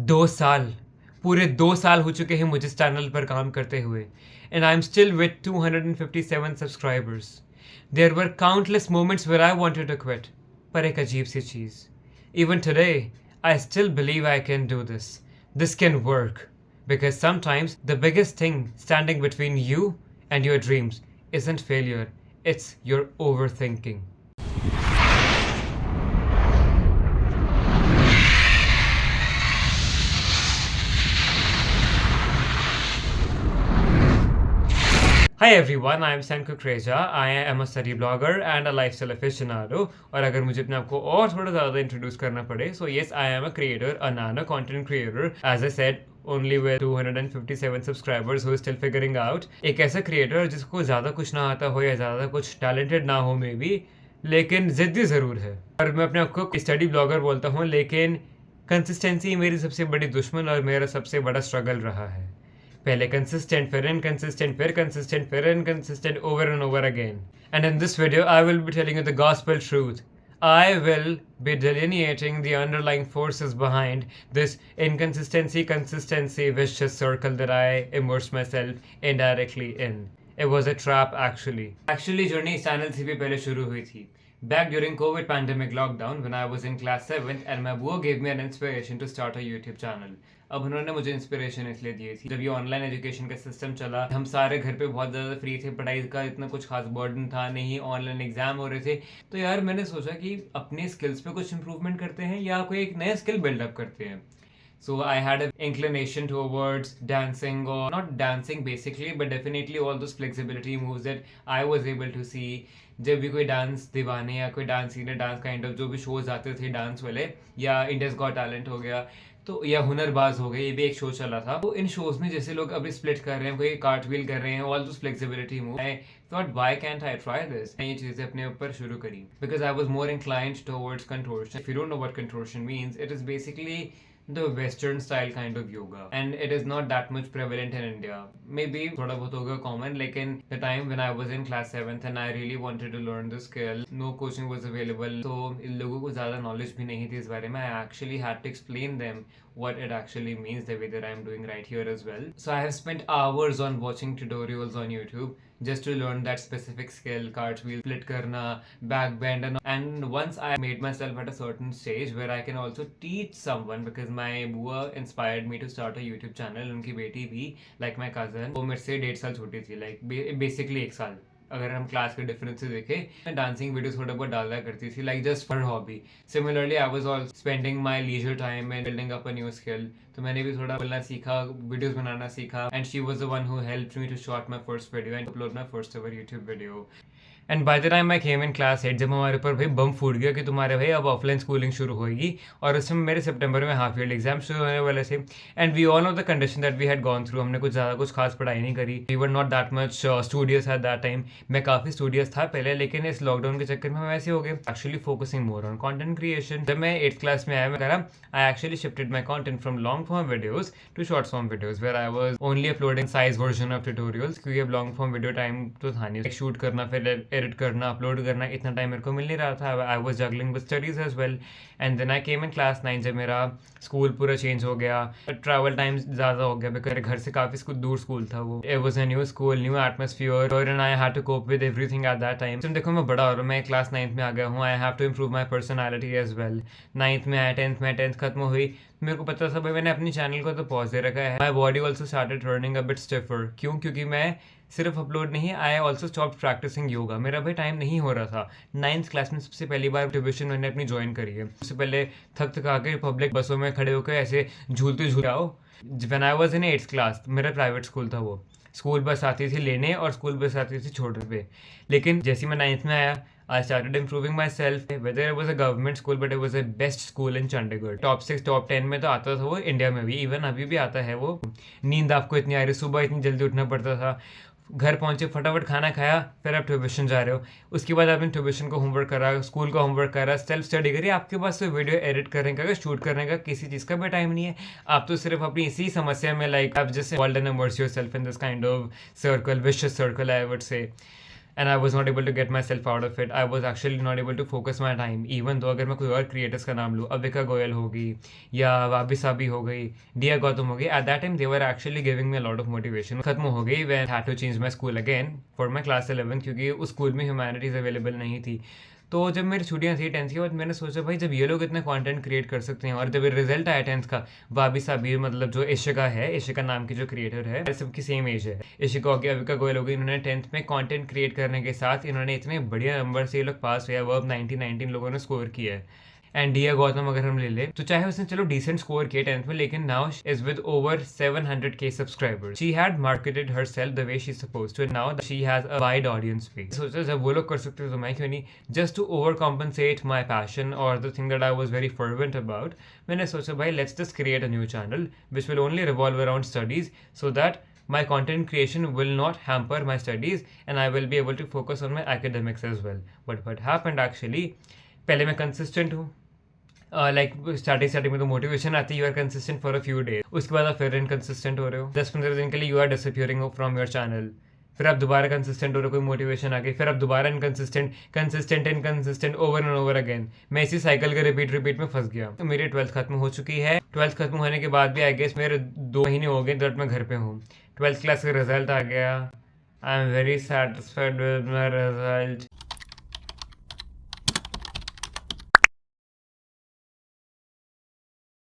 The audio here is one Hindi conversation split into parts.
2 साल, पूरे 2 साल हो चुके हैं मुझे इस चैनल पर काम करते हुए and I am still with 257 subscribers. There were countless moments where I wanted to quit, पर एक अजीब सी चीज़, even today I still believe I can do this can work, because sometimes the biggest thing standing between you and your dreams isn't failure, it's your overthinking. Hi everyone, I am Sam Kukreja. I am a study blogger and a lifestyle aficionado. और अगर मुझे अपने आप को और थोड़ा ज़्यादा इंट्रोड्यूस करना पड़े, so yes, I am a creator, a nano content creator. As I said, only with 257 subscribers who is still figuring out. एक ऐसा creator जिसको ज़्यादा कुछ ना आता हो या ज़्यादा कुछ talented ना हो मे बी, लेकिन ज़िद्दी ज़रूर है. और मैं अपने आप को स्टडी ब्लॉगर बोलता हूँ, लेकिन कंसिस्टेंसी मेरी सबसे बड़ी दुश्मन और मेरा सबसे बड़ा स्ट्रगल रहा है. पहले consistent, फिर inconsistent, फिर consistent, फिर inconsistent, over and over again. And in this video, I will be telling you the gospel truth. I will be delineating the underlying forces behind this consistency vicious circle that I immersed myself indirectly in. It was a trap actually. Actually, journey इस channel से भी पहले शुरू हुई थी. Back during COVID pandemic lockdown when I was in class 7th and my buआ gave me an inspiration to start a YouTube channel. अब उन्होंने मुझे इंस्पिरेशन इसलिए दी थी, जब ये ऑनलाइन एजुकेशन का सिस्टम चला, हम सारे घर पे बहुत ज़्यादा फ्री थे, पढ़ाई का इतना कुछ खास बर्डन था नहीं, ऑनलाइन एग्जाम हो रहे थे, तो यार मैंने सोचा कि अपने स्किल्स पे कुछ इंप्रूवमेंट करते हैं या कोई एक नया स्किल बिल्डअप करते हैं. So I had an inclination towards dancing, or not dancing basically, but definitely all those flexibility moves that I was able to see. जब भी कोई डांस दीवाने या कोई dance senior dance kind of जो भी शोज आते थे डांस वाले, या इंडियाज गॉट टैलेंट हो गया, तो या हुनरबाज हो गए, ये भी एक शो चला था. तो इन शोज में जैसे लोग अभी स्प्लिट कर रहे हैं, कोई कार्टव्हील कर रहे हैं, all those flexibility move, I thought why can't I try this. ये चीजें अपने ऊपर शुरू करी because I was more inclined towards contortion. If you don't know what contortion means, it is basically the western style kind of yoga, and it is not that much prevalent in India. Maybe thoda bahut hoga common, lekin the time when I was in class 7th and I really wanted to learn the skill, no coaching was available, so इन लोगों को ज़्यादा knowledge भी नहीं थी इस बारे में. I actually had to explain them what it actually means, the way that I am doing right here as well. So I have spent hours on watching tutorials on YouTube just to learn that specific skill, cartwheel, split karna, back bend, and once I made myself at a certain stage where I can also teach someone, because my बुआ inspired me to start a YouTube channel. उनकी बेटी भी, like my cousin, वो मेरे से 1.5 साल छोटी थी, like basically 1 साल. अगर हम क्लास के डिफरेंस से देखें, मैं डांसिंग वीडियोस थोड़ा बहुत डाला करती थी, like just for hobby. Similarly I was also spending my leisure time and building up a new skill. तो मैंने भी थोड़ा बोलना सीखा, वीडियोस बनाना सीखा, and she was the one who helped me to shot my first video and upload my first ever YouTube video. And by the time I came in class 8, जब हमारे ऊपर भाई बम फूट गया कि तुम्हारे भाई अब ऑफलाइन स्कूलिंग शुरू होगी, और उस समय मेरे सितंबर में हाफ ईयर एग्जाम शुरू होने वाले थे. And we all know the condition that we had gone through. हमने कुछ ज़्यादा कुछ खास पढ़ाई नहीं करी. We were not that much studious at that time. मैं काफ़ी स्टूडियस था पहले, लेकिन इस लॉकडाउन के चक्कर में हम ऐसे हो गए actually focusing more on content creation. जब मैं 8th क्लास में आया, मैं करा I actually shifted my content from long form videos to short form videos, where I was only uploading size version of tutorials, क्योंकि अब लॉन्ग फॉर्म वीडियो टाइम तो था नहीं. शूट करना, फिर एडिट करना, अपलोड करना, इतना टाइम मेरे को मिल नहीं रहा था. I was juggling with studies as well. And then I came in class 9, जब मेरा स्कूल पूरा चेंज हो गया, ट्रैवल टाइम ज़्यादा हो गया बिकॉज घर से काफ़ी दूर स्कूल था वो. It was a new school, new atmosphere, and I had to cope with everything at that time. देखो मैं बड़ा हो रहा हूँ, मैं क्लास 9th में आ गया हूँ. I have to improve my personality as well. 9th में आया, 10th खत्म हुई, मेरे को पता था भाई मैंने अपनी चैनल को तो पॉज दे रखा है. My body also started turning a bit stiffer. क्योंकि मैं सिर्फ अपलोड नहीं, I also stop practicing yoga. मेरा भाई टाइम नहीं हो रहा था. 9th क्लास में सबसे पहली बार ट्यूशन मैंने अपनी ज्वाइन करी है. उससे पहले थका के पब्लिक बसों में खड़े होकर ऐसे झूलते आओ. When I was in 8th class, मेरा प्राइवेट स्कूल था वो. स्कूल बस आती थी लेने और स्कूल बस आती थी छोड़ने पे. लेकिन जैसे मैं 9th में आया, I started improving myself. Whether it was a government school, but it was the best school in Chandigarh. Top 6, top 10 में तो आता था वो, इंडिया में भी, इवन अभी भी आता है वो. नींद आपको इतनी आ रही, सुबह इतनी जल्दी उठना पड़ता था. घर पहुंचे, फटाफट खाना खाया, फिर आप ट्यूशन जा रहे हो. उसके बाद आपने ट्यूशन का होमवर्क करा, स्कूल का होमवर्क करा, सेल्फ स्टडी करी. आपके पास तो वीडियो एडिट करने का, शूट करने का, किसी चीज़ का भी टाइम नहीं है. आप तो सिर्फ अपनी इसी समस्या में, लाइक आप just world and immerse yourself in this kind of circle, vicious circle I would say. And I was not able to get myself out of it. I was actually not able to focus my time. Even though अगर मैं कोई और क्रिएटर्स का नाम लूँ, अविका गोयल हो गई या वाबी साबी हो गई, डिया गौतम हो गई, at that time they were actually giving me a lot of motivation. खत्म हो गई when had to change my school again for my class 11, क्योंकि उस स्कूल में ह्यूमैनिटीज़ अवेलेबल नहीं थी. तो जब मेरी छुट्टियां थी 10th की बाद, मैंने सोचा भाई जब ये लोग इतना कंटेंट क्रिएट कर सकते हैं, और जब रिजल्ट आया 10th का, वाबी साबीर मतलब जो इशिका है, इशिका नाम की जो क्रिएटर है, सबकी सेम एज है. इशिका हो गई, अविका गोयल हो गई, इन्होंने 10th में कंटेंट क्रिएट करने के साथ इन्होंने इतने बढ़िया नंबर से ये लोग पास हुए. वो अब 19 लोगों ने स्कोर किया है. एंड डिया गौतम अगर हम ले ले तो चाहे उसने चलो डिसेंट स्कोर किया 10th में, लेकिन now is with over 700k subscribers. She had marketed herself the way she supposed to. Now she has a wide audience पे. सोचा जब वो लोग कर सकते हो तो मैं क्यों नहीं. Just to overcompensate my passion और the thing that I was very fervent about, मैंने सोचा भाई let's just create a new channel which will only revolve around studies, so that my content creation will not hamper my studies and I will be able to focus on my academics as well. But what happened actually, पहले मैं कंसिस्टेंट हूँ, लाइक स्टार्टिंग में तो मोटिवेशन आती है, you are consistent for a few days, उसके बाद आप फिर इनकंसिस्टेंट हो रहे हो. 10-15 दिन के लिए you are disappearing from your channel. फिर आप दोबारा कंसिस्टेंट हो रहे हो, कोई मोटिवेशन आ गई, फिर आप दोबारा inconsistent over and over again. मैं इसी साइकिल के रिपीट में फंस गया. तो मेरी 12th खत्म हो चुकी है. 12th खत्म होने के बाद भी आई गेस मेरे 2 महीने हो गए दैट मैं घर पे हूँ. 12th क्लास का रिजल्ट आ गया. I am very satisfied with my result.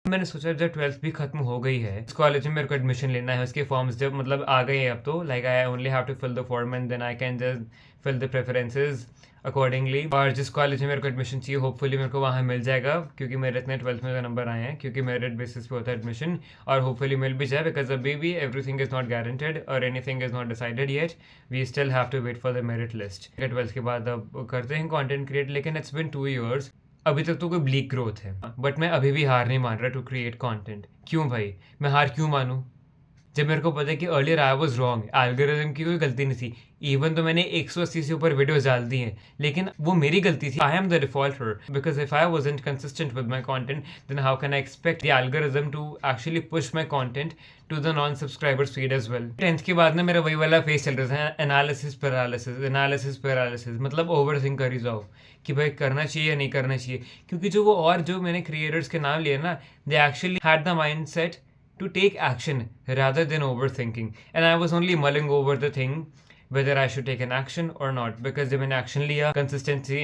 मैंने सोचा जब 12th भी खत्म हो गई है, इस कॉलेज में मेरे को एडमिशन लेना है, उसके फॉर्म्स जब मतलब आ गए हैं अब तो, like I only have to fill the form and then I can just fill the preferences accordingly. और जिस कॉलेज में मेरे को एडमिशन चाहिए होपफुली मेरे को वहाँ मिल जाएगा, क्योंकि मेरे इतने 12th में नंबर आए हैं, क्योंकि मेरिट बेसिस पे होता है एडमिशन. और होपफुली मिल भी जाए, बिकॉज अभी भी एवरीथिंग इज नॉट गारंटेड और anything is not decided yet. We still have to wait for the merit list. 12th के बाद अब करते हैं कॉन्टेंट क्रिएट, लेकिन इट्स बिन 2 years. अभी तक तो कोई ब्लीक ग्रोथ है, बट मैं अभी भी हार नहीं मान रहा टू क्रिएट कंटेंट. क्यों भाई, मैं हार क्यों मानूं जब मेरे को पता है कि earlier I was wrong. Algorithm की कोई गलती नहीं थी. इवन तो मैंने 180 से ऊपर वीडियोस डाल दी हैं, लेकिन वो मेरी गलती थी. I am the defaulter, because if I wasn't consistent with my content then how can I expect the algorithm to actually push my content to the non subscribers feed as well. 10th के बाद ना मेरा वही वाला फेस चल रहा था, एनालिसिस पैरालिसिस, मतलब ओवर थिंक कर ही जाओ कि भाई करना चाहिए या नहीं करना चाहिए. क्योंकि जो मैंने क्रिएटर्स के नाम लिए ना, they actually had the mind set to take action rather than overthinking, and I was only mulling over the thing whether I should take an action or not, because जब मैंने action लिया, consistency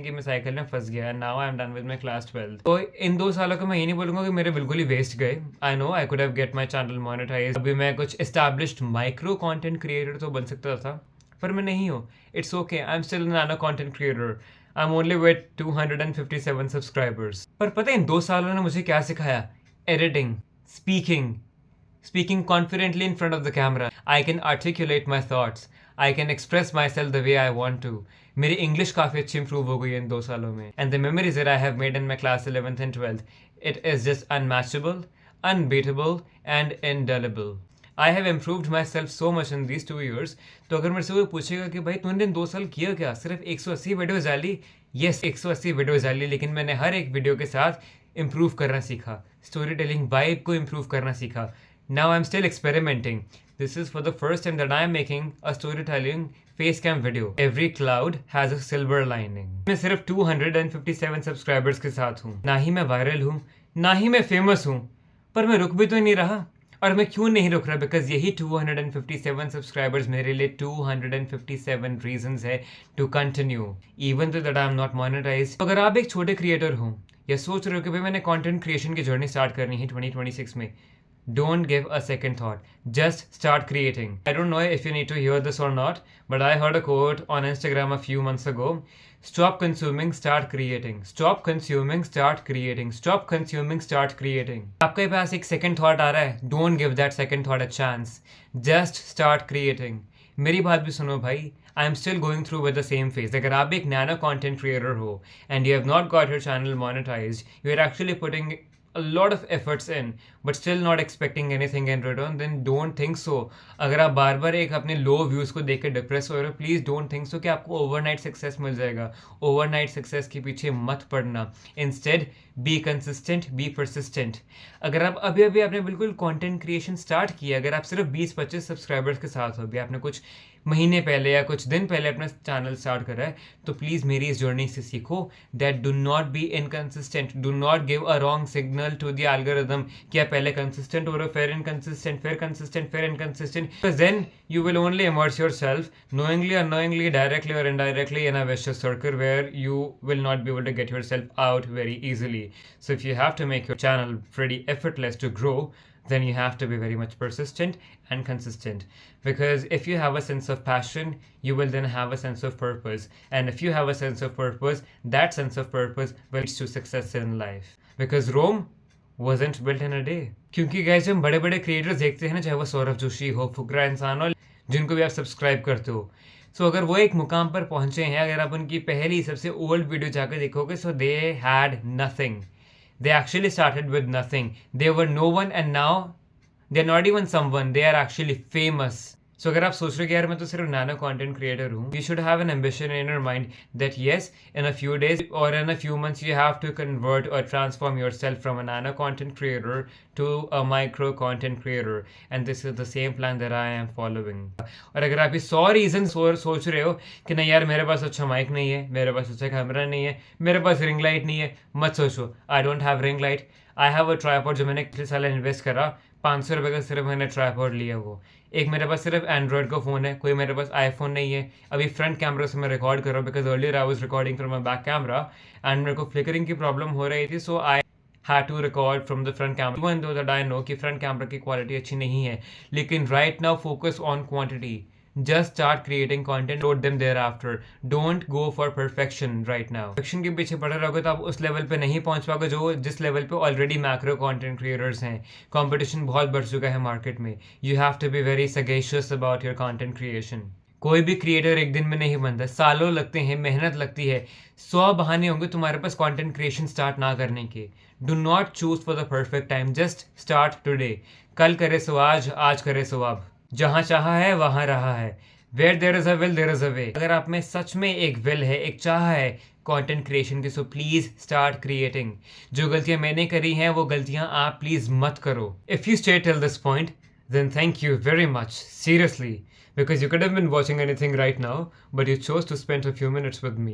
की मैं साइकिल में फंस गया. and now I am done with my class 12. तो इन 2 सालों को मैं ये नहीं बोलूँगा कि मेरे बिल्कुल ही वेस्ट गए. I know I could have get my channel monetized. अभी मैं कुछ established micro content creator तो बन सकता था, पर मैं नहीं हूँ. It's okay, I'm still a nano content creator. I'm only with 257 subscribers. पर पता है इन 2 सालों ने मुझे क्या सिखाया? Editing, speaking confidently in front of the camera. I can articulate my thoughts. I can express myself the way I want to. मेरी इंग्लिश काफ़ी अच्छी इंप्रूव हो गई है इन 2 सालों में. And the memories that I have made in my class 11th and 12th, it is just unmatchable, unbeatable and indelible. I have improved myself so much in these 2 years. तो अगर मेरे से कोई पूछेगा कि भाई तूने इन 2 साल किया क्या, सिर्फ 180 वीडियोस डाली. यस, 180 वीडियोस डाली, लेकिन मैंने हर एक वीडियो के साथ इम्प्रूव करना सीखा, स्टोरी टेलिंग वाइब को इम्प्रूव करना सीखा. Now I am still experimenting. This is for the first time that I am making a story telling face cam video. Every cloud has a silver lining. मैं सिर्फ 257 सब्सक्राइबर्स के साथ हूँ. ना ही मैं वायरल हूँ, ना ही मैं फेमस हूँ, पर मैं रुक भी तो नहीं रहा. और मैं क्यों नहीं रुक रहा, बिकॉज यही 257 सब्सक्राइबर्स मेरे लिए 257 रीजंस है टू कंटिन्यू इवन तो that I am not monetised. अगर आप एक छोटे क्रिएटर हो या सोच रहे हो कि भाई मैंने कंटेंट क्रिएशन की जर्नी स्टार्ट करनी है 2026 में, don't give a second thought. Just start creating. I don't know if you need to hear this or not, but I heard a quote on Instagram a few months ago. Stop consuming, start creating. Stop consuming, start creating. Stop consuming, start creating. आपके पास एक second thought आ रहा है, don't give that second thought a chance. Just start creating. मेरी बात भी सुनो भाई. I am still going through with the same phase. अगर आप एक nano content creator हो and you have not got your channel monetized, you are actually putting a lot of efforts in but still not expecting anything in return, then don't think so. अगर आप बार बार एक अपने लो व्यूज़ को देख के डिप्रेस हो रहे हो, प्लीज़ डोंट थिंक सो कि आपको ओवरनाइट सक्सेस मिल जाएगा. ओवरनाइट सक्सेस के पीछे मत पड़ना. Instead be consistent, be persistent. अगर आप अभी अभी आपने बिल्कुल कंटेंट क्रिएशन स्टार्ट किया, अगर आप सिर्फ 20-25 सब्सक्राइबर्स के साथ हो, अभी आपने कुछ महीने पहले या कुछ दिन पहले अपना चैनल स्टार्ट करा है, तो प्लीज़ मेरी इस जर्नी से सीखो that do not be inconsistent, do not give a wrong signal to the algorithm कि आप पहले कंसिस्टेंट हो रहे हो, फिर इनकंसिस्टेंट, फिर कंसिस्टेंट, फिर inconsistent, because then you will only immerse yourself knowingly, unknowingly, directly or indirectly in a vicious circle where you will not be able to get yourself out very easily. So if you have to make your channel pretty effortless to grow, then you have to be very much persistent and consistent, because if you have a sense of passion, you will then have a sense of purpose, and if you have a sense of purpose, that sense of purpose will lead to success in life, because Rome wasn't built in a day. क्योंकि गाइस जब हम बड़े बड़े क्रिएटर्स देखते हैं ना, चाहे वो सौरभ जोशी हो, फुकरा इंसान हो, जिनको भी आप सब्सक्राइब करते हो, सो अगर वो एक मुकाम पर पहुंचे हैं, अगर आप उनकी पहली सबसे ओल्ड वीडियो जाकर देखोगे, so they had nothing, they actually started with nothing, they were no one, and now they're not even someone, they are actually famous. So अगर आप सोच रहे हो कि यार मैं तो सिर्फ नैनो कंटेंट क्रिएटर हूँ, you should have an ambition in your mind that yes, in a few days or in a few months you have to convert or transform yourself from a nano content creator to a micro content creator, and this is the same plan that I am following. और अगर आप ये 100 रीजन सोच रहे हो कि नहीं यार मेरे पास अच्छा माइक नहीं है, मेरे पास अच्छा कैमरा नहीं है, मेरे पास रिंग लाइट नहीं है, मत सोचो, I don't have ring light, I have a tripod जो मैंने पिछले साल इन्वेस्ट करा, 500 रुपये का सिर्फ मैंने ट्राइपॉड लिया। वो एक मेरे पास सिर्फ एंड्रॉयड का फ़ोन है, कोई मेरे पास आईफोन नहीं है। अभी फ्रंट कैमरा से मैं रिकॉर्ड कर रहा हूँ because earlier I was recording from my back camera and मेरे को फ्लिकरिंग की प्रॉब्लम हो रही थी, सो आई had to record from the front camera, even though that I know कि front camera की quality अच्छी नहीं है, लेकिन right now focus on quantity, just start creating content, load them thereafter, don't go for perfection right now. perfection के पीछे पड़े रहोगे तो आप उस लेवल पे नहीं पहुंच पाओगे जिस लेवल पे ऑलरेडी मैक्रो कंटेंट क्रिएटर्स हैं। कंपटीशन बहुत बढ़ चुका है मार्केट में, you have to be very sagacious about your content creation. कोई भी क्रिएटर एक दिन में नहीं बनता, सालों लगते हैं, मेहनत लगती है, 100 बहाने होंगे तुम्हारे पास कंटेंट क्रिएशन स्टार्ट ना करने के। Do not choose for the perfect time, just start today. कल करे सो आज, आज करे सो अब, जहाँ चाहा है वहाँ रहा है। Where there is a will there is a way. अगर आप में सच में एक विल है, एक चाह है कंटेंट क्रिएशन की, सो प्लीज स्टार्ट क्रिएटिंग। जो गलतियां मैंने करी हैं वो गलतियां आप प्लीज मत करो। If you stay till this point then thank you very much, seriously, because you could have been watching anything right now, but you chose to spend a few minutes with me,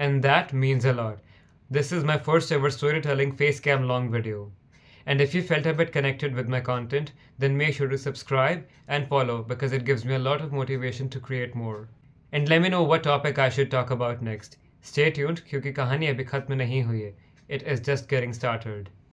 and that means a lot. This is my first ever storytelling face cam long video, and if you felt a bit connected with my content, then make sure to subscribe and follow, because it gives me a lot of motivation to create more. And let me know what topic I should talk about next. Stay tuned, क्योंकि कहानी अभी खत्म नहीं हुई है. It is just getting started.